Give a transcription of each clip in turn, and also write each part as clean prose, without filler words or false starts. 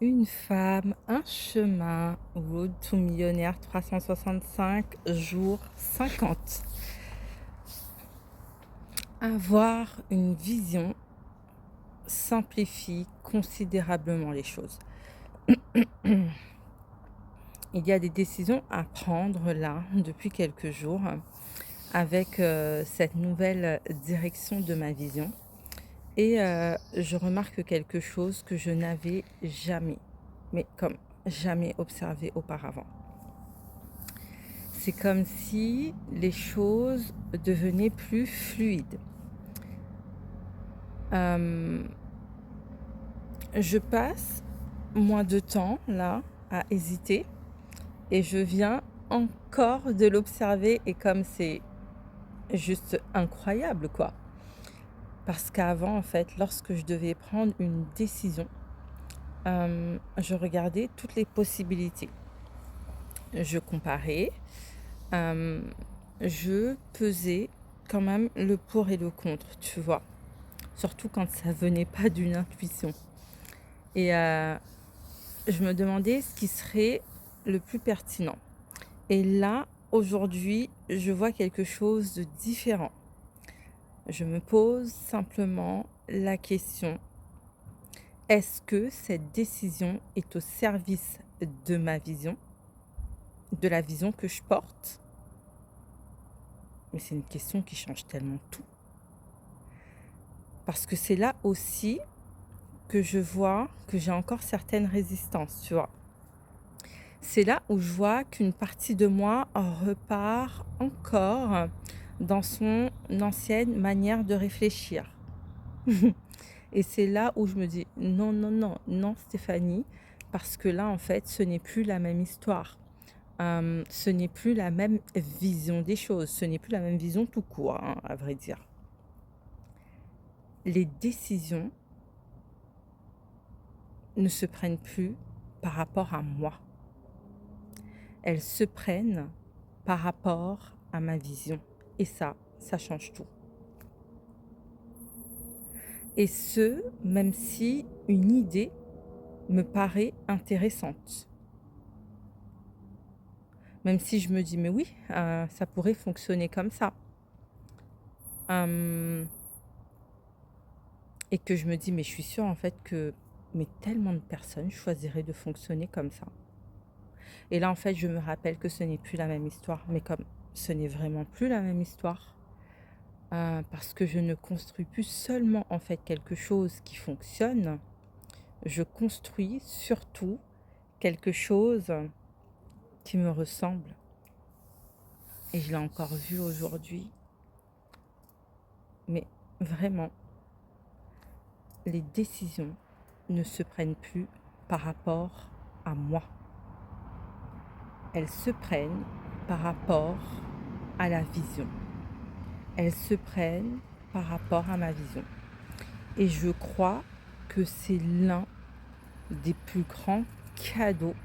Une femme, un chemin, Road to Millionnaire 365 jours 50. Avoir une vision simplifie considérablement les choses. Il y a des décisions à prendre là depuis quelques jours avec cette nouvelle direction de ma vision. Et je remarque quelque chose que je n'avais jamais, mais comme jamais observé auparavant. C'est comme si les choses devenaient plus fluides. Euh, je passe moins de temps là à hésiter et je viens encore de l'observer et comme c'est juste incroyable quoi. Parce qu'avant en fait, lorsque je devais prendre une décision, je regardais toutes les possibilités. Je comparais, euh, je pesais quand même le pour et le contre, tu vois. Surtout quand ça venait pas d'une intuition. Et je me demandais ce qui serait le plus pertinent. Et là, aujourd'hui, je vois quelque chose de différent. Je me pose simplement la question, est-ce que cette décision est au service de ma vision, de la vision que je porte? Mais c'est une question qui change tellement tout. Parce que c'est là aussi que je vois que j'ai encore certaines résistances, tu vois. C'est là où je vois qu'une partie de moi repart encore dans son ancienne manière de réfléchir. Et c'est là où je me dis non, non, non, non Stéphanie, parce que là en fait ce n'est plus la même histoire. Ce n'est plus la même vision des choses, ce n'est plus la même vision tout court, hein, à vrai dire. Les décisions ne se prennent plus par rapport à moi. Elles se prennent par rapport à ma vision. Et ça change tout. Et ce, même si une idée me paraît intéressante. Même si je me dis, mais oui, ça pourrait fonctionner comme ça. Euh, et que je me dis, mais je suis sûre en fait que mais tellement de personnes choisiraient de fonctionner comme ça. Et là, en fait, je me rappelle que ce n'est plus la même histoire. Mais comme ce n'est vraiment plus la même histoire, parce que je ne construis plus seulement en fait quelque chose qui fonctionne, je construis surtout quelque chose qui me ressemble. Et je l'ai encore vu aujourd'hui. Mais vraiment, les décisions ne se prennent plus par rapport à moi. Elles se prennent par rapport à la vision. Elles se prennent par rapport à ma vision. Et je crois que c'est l'un des plus grands cadeaux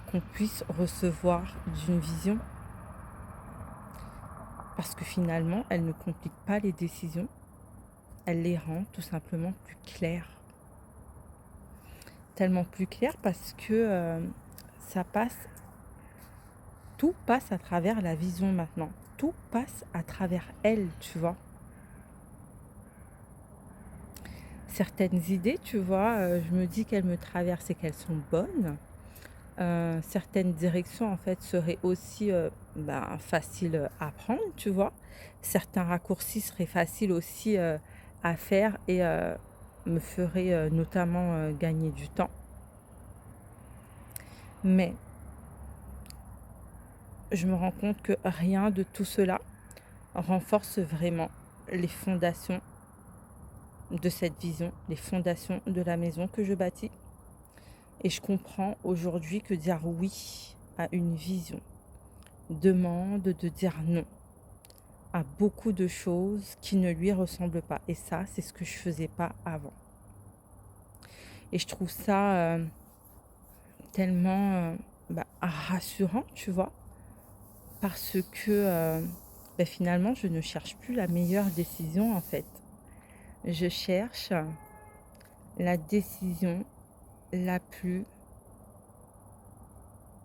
qu'on puisse recevoir d'une vision. Parce que finalement, elle ne complique pas les décisions, elle les rend tout simplement plus claires. Tellement plus claires parce que ça passe, tout passe à travers la vision maintenant. Tout passe à travers elle, tu vois. Certaines idées, tu vois, je me dis qu'elles me traversent et qu'elles sont bonnes. Certaines directions en fait seraient aussi faciles à prendre, tu vois. Certains raccourcis seraient faciles aussi à faire et me feraient notamment gagner du temps. Mais je me rends compte que rien de tout cela renforce vraiment les fondations de cette vision, les fondations de la maison que je bâtis. Et je comprends aujourd'hui que dire oui à une vision demande de dire non à beaucoup de choses qui ne lui ressemblent pas. Et ça, c'est ce que je faisais pas avant. Et je trouve ça tellement rassurant, tu vois, parce que finalement, je ne cherche plus la meilleure décision, en fait. Je cherche la décision la plus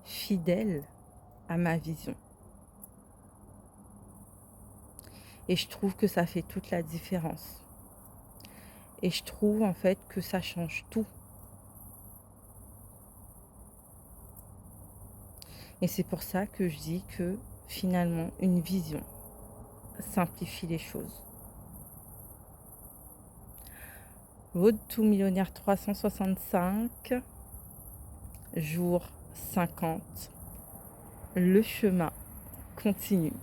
fidèle à ma vision. Et je trouve que ça fait toute la différence. Et je trouve en fait que ça change tout. Et c'est pour ça que je dis que finalement, une vision simplifie les choses. Road to Millionnaire 365, jour 50. Le chemin continue.